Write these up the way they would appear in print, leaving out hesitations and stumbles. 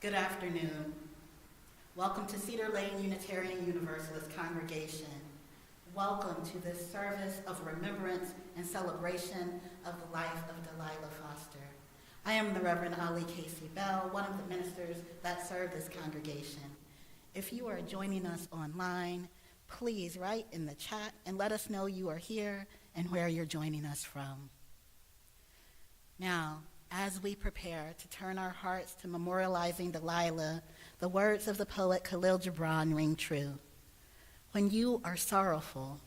Good afternoon. Welcome to Cedar Lane Unitarian Universalist Congregation. Welcome to this service of remembrance and celebration of the life of Delilah Foster. I am the Reverend Ali Casey Bell, one of the ministers that serve this congregation. If you are joining us online, please write in the chat and let us know you are here and where you're joining us from. Now, as we prepare to turn our hearts to memorializing Delilah, the words of the poet Khalil Gibran ring true. When you are sorrowful,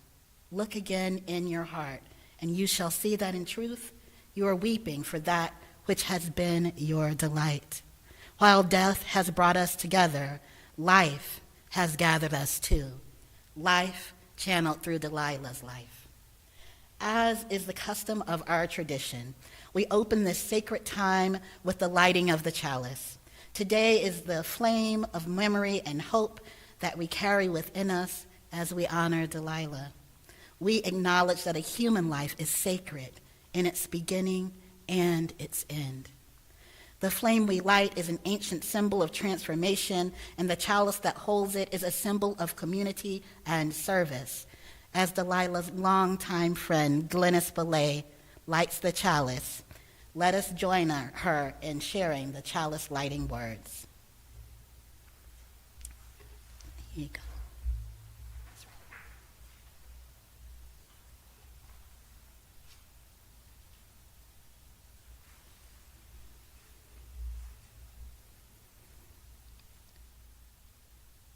look again in your heart, and you shall see that in truth you are weeping for that which has been your delight. While death has brought us together, life has gathered us too. Life channeled through Delilah's life. As is the custom of our tradition, we open this sacred time with the lighting of the chalice. Today is the flame of memory and hope that we carry within us as we honor Delilah. We acknowledge that a human life is sacred in its beginning and its end. The flame we light is an ancient symbol of transformation, and the chalice that holds it is a symbol of community and service. As Delilah's longtime friend, Glennis Belay, lights the chalice, let us join her in sharing the chalice lighting words. Here you go.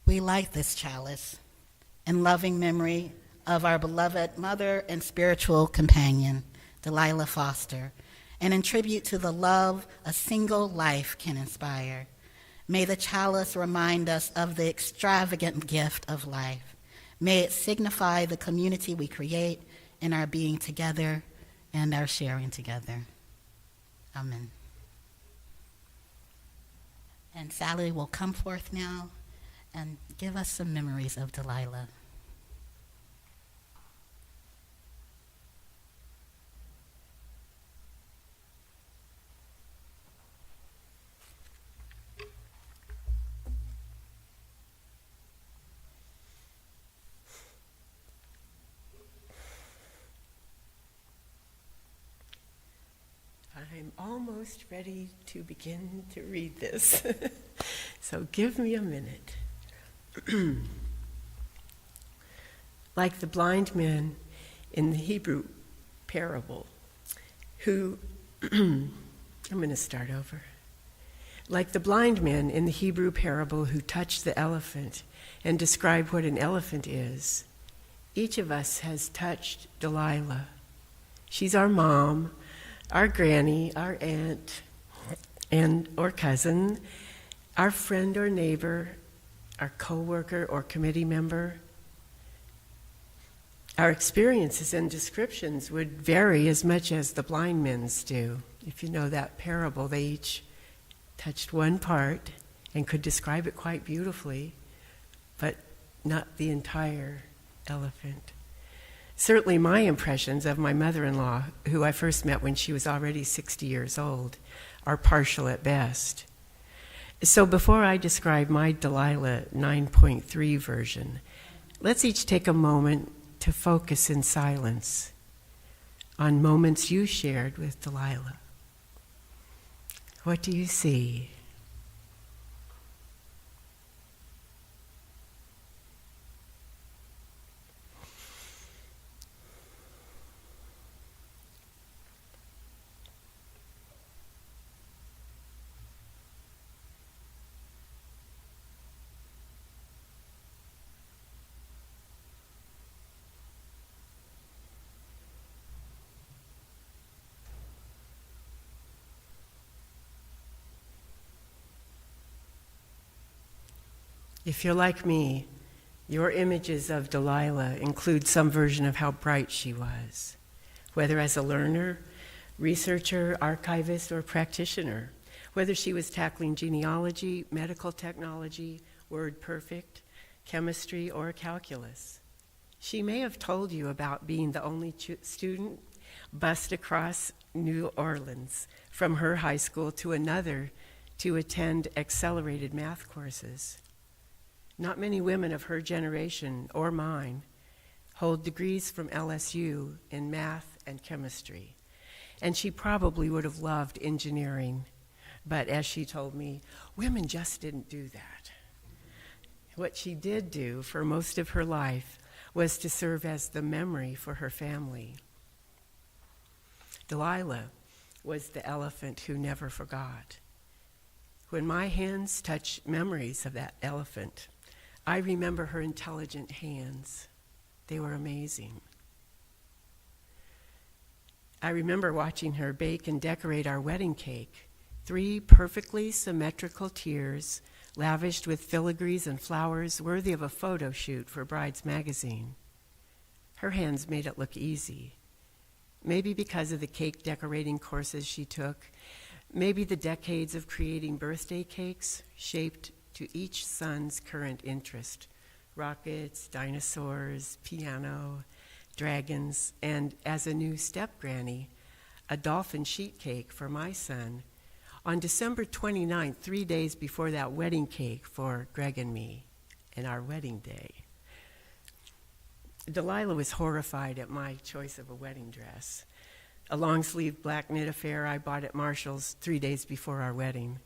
We light this chalice in loving memory of our beloved mother and spiritual companion, Delilah Foster, and in tribute to the love a single life can inspire. May the chalice remind us of the extravagant gift of life. May it signify the community we create in our being together and our sharing together. Amen. And Sally will come forth now and give us some memories of Delilah. I'm almost ready to begin to read this, so give me a minute. Like the blind men in the Hebrew parable who, I'm going to start over. Like the blind men in the Hebrew parable who touched the elephant and described what an elephant is, each of us has touched Delilah. She's our mom, our granny, our aunt, and or cousin, our friend or neighbor, our coworker or committee member. Our experiences and descriptions would vary as much as the blind men's do. If you know that parable, they each touched one part and could describe it quite beautifully, but not the entire elephant. Certainly my impressions of my mother-in-law, who I first met when she was already 60 years old, are partial at best. So before I describe my Delilah 9.3 version, let's each take a moment to focus in silence on moments you shared with Delilah. What do you see? If you're like me, your images of Delilah include some version of how bright she was, whether as a learner, researcher, archivist, or practitioner, whether she was tackling genealogy, medical technology, word perfect, chemistry, or calculus. She may have told you about being the only student bused across New Orleans from her high school to another to attend accelerated math courses. Not many women of her generation or mine hold degrees from LSU in math and chemistry. And she probably would have loved engineering, but as she told me, women just didn't do that. What she did do for most of her life was to serve as the memory for her family. Delilah was the elephant who never forgot. When my hands touch memories of that elephant, I remember her intelligent hands. They were amazing. I remember watching her bake and decorate our wedding cake. 3 perfectly symmetrical tiers, lavished with filigrees and flowers, worthy of a photo shoot for Brides magazine. Her hands made it look easy. Maybe because of the cake decorating courses she took, maybe the decades of creating birthday cakes shaped to each son's current interest: rockets, dinosaurs, piano, dragons, and as a new step-granny, a dolphin sheet cake for my son on December 29th, 3 days before that wedding cake for Greg and me and our wedding day. Delilah was horrified at my choice of a wedding dress, a long-sleeved black knit affair I bought at Marshall's 3 days before our wedding.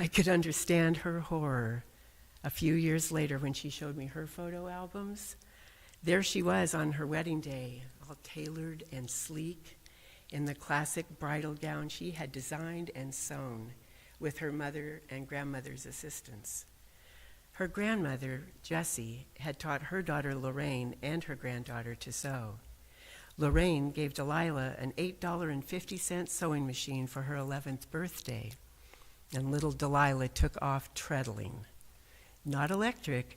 I could understand her horror a few years later when she showed me her photo albums. There she was on her wedding day, all tailored and sleek, in the classic bridal gown she had designed and sewn with her mother and grandmother's assistance. Her grandmother, Jessie, had taught her daughter Lorraine and her granddaughter to sew. Lorraine gave Delilah an $8.50 sewing machine for her 11th birthday, and little Delilah took off treadling. Not electric.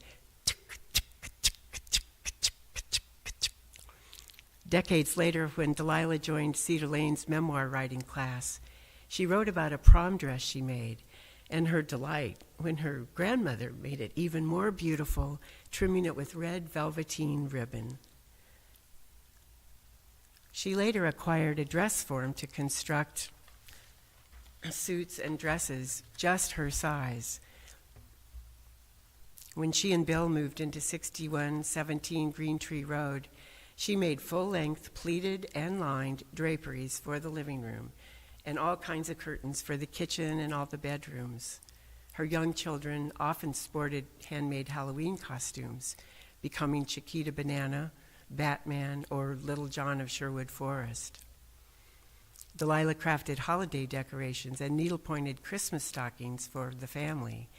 Decades later, when Delilah joined Cedar Lane's memoir writing class, she wrote about a prom dress she made and her delight when her grandmother made it even more beautiful, trimming it with red velveteen ribbon. She later acquired a dress form to construct suits and dresses just her size. When she and Bill moved into 6117 Green Tree Road, she made full-length pleated and lined draperies for the living room and all kinds of curtains for the kitchen and all the bedrooms. Her young children often sported handmade Halloween costumes, becoming Chiquita Banana, Batman, or Little John of Sherwood Forest. Delilah crafted holiday decorations and needle-pointed Christmas stockings for the family,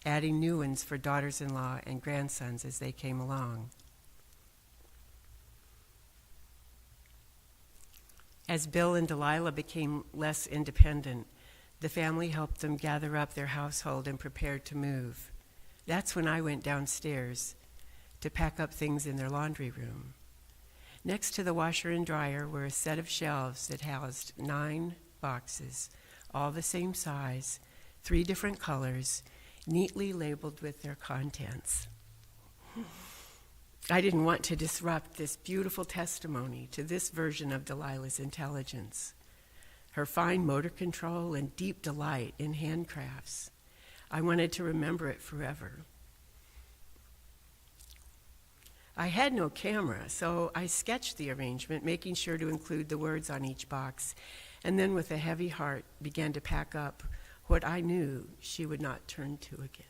adding new ones for daughters-in-law and grandsons as they came along. As Bill and Delilah became less independent, the family helped them gather up their household and prepared to move. That's when I went downstairs to pack up things in their laundry room. Next to the washer and dryer were a set of shelves that housed 9 boxes, all the same size, 3 different colors, neatly labeled with their contents. I didn't want to disrupt this beautiful testimony to this version of Delilah's intelligence, her fine motor control and deep delight in handcrafts. I wanted to remember it forever. I had no camera, so I sketched the arrangement, making sure to include the words on each box, and then with a heavy heart began to pack up what I knew she would not turn to again.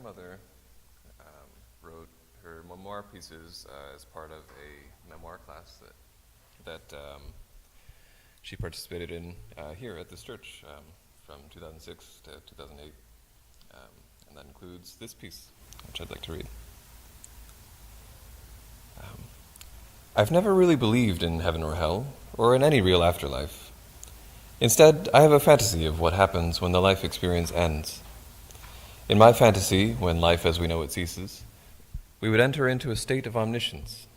grandmother wrote her memoir pieces as part of a memoir class that she participated in here at this church from 2006 to 2008. And that includes this piece, which I'd like to read. I've never really believed in heaven or hell, or in any real afterlife. Instead, I have a fantasy of what happens when the life experience ends. In my fantasy, when life as we know it ceases, we would enter into a state of omniscience.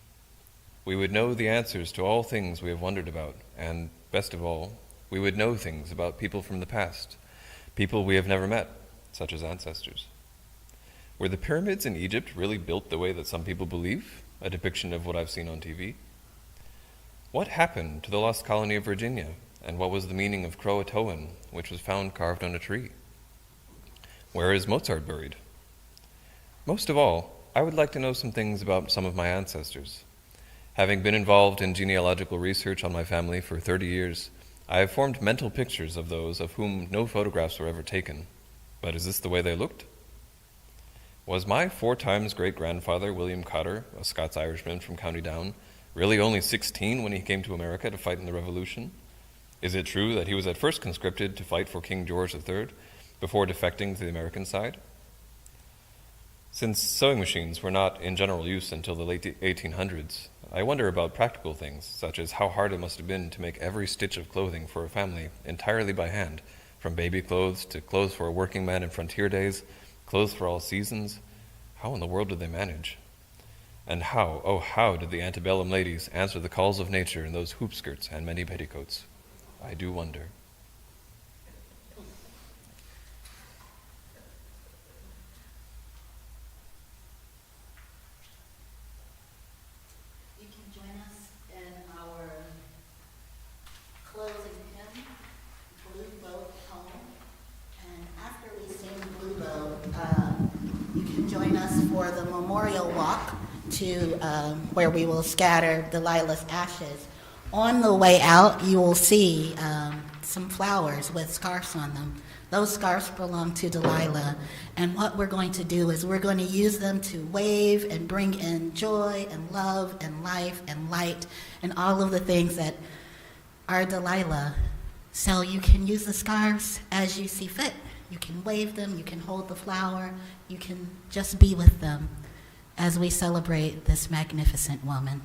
We would know the answers to all things we have wondered about, and, best of all, we would know things about people from the past, people we have never met, such as ancestors. Were the pyramids in Egypt really built the way that some people believe, a depiction of what I've seen on TV? What happened to the lost colony of Virginia, and what was the meaning of Croatoan, which was found carved on a tree? Where is Mozart buried? Most of all, I would like to know some things about some of my ancestors. Having been involved in genealogical research on my family for 30 years, I have formed mental pictures of those of whom no photographs were ever taken. But is this the way they looked? Was my 4 times great-grandfather, William Cotter, a Scots-Irishman from County Down, really only 16 when he came to America to fight in the Revolution? Is it true that he was at first conscripted to fight for King George III, before defecting to the American side? Since sewing machines were not in general use until the late 1800s, I wonder about practical things, such as how hard it must have been to make every stitch of clothing for a family entirely by hand, from baby clothes to clothes for a working man in frontier days, clothes for all seasons. How in the world did they manage? And how, oh how did the antebellum ladies answer the calls of nature in those hoop skirts and many petticoats? I do wonder. For the memorial walk to where we will scatter Delilah's ashes. On the way out, you will see some flowers with scarves on them. Those scarves belong to Delilah, and what we're going to do is we're going to use them to wave and bring in joy and love and life and light and all of the things that are Delilah. So you can use the scarves as you see fit. You can wave them, you can hold the flower, you can just be with them as we celebrate this magnificent woman.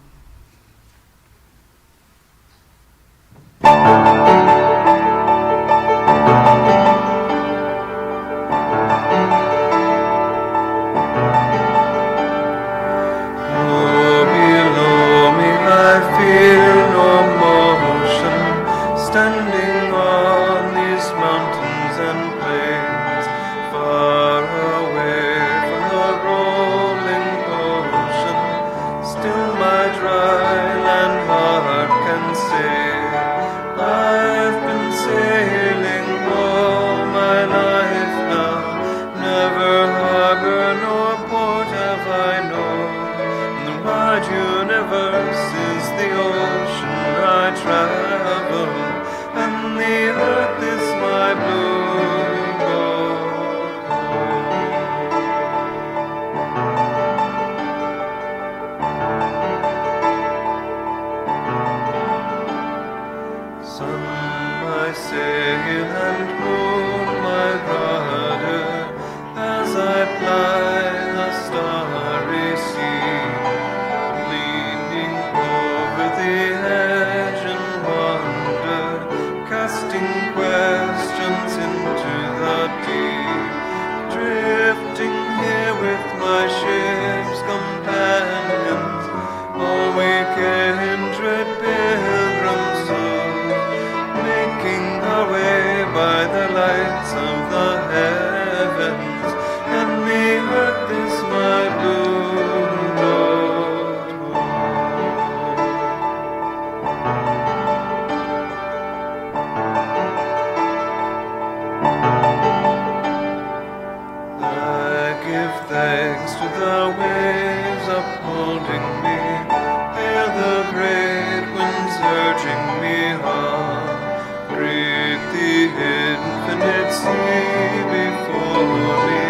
Infinite sea before me,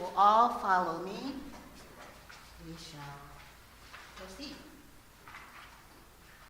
will all follow me, we shall proceed.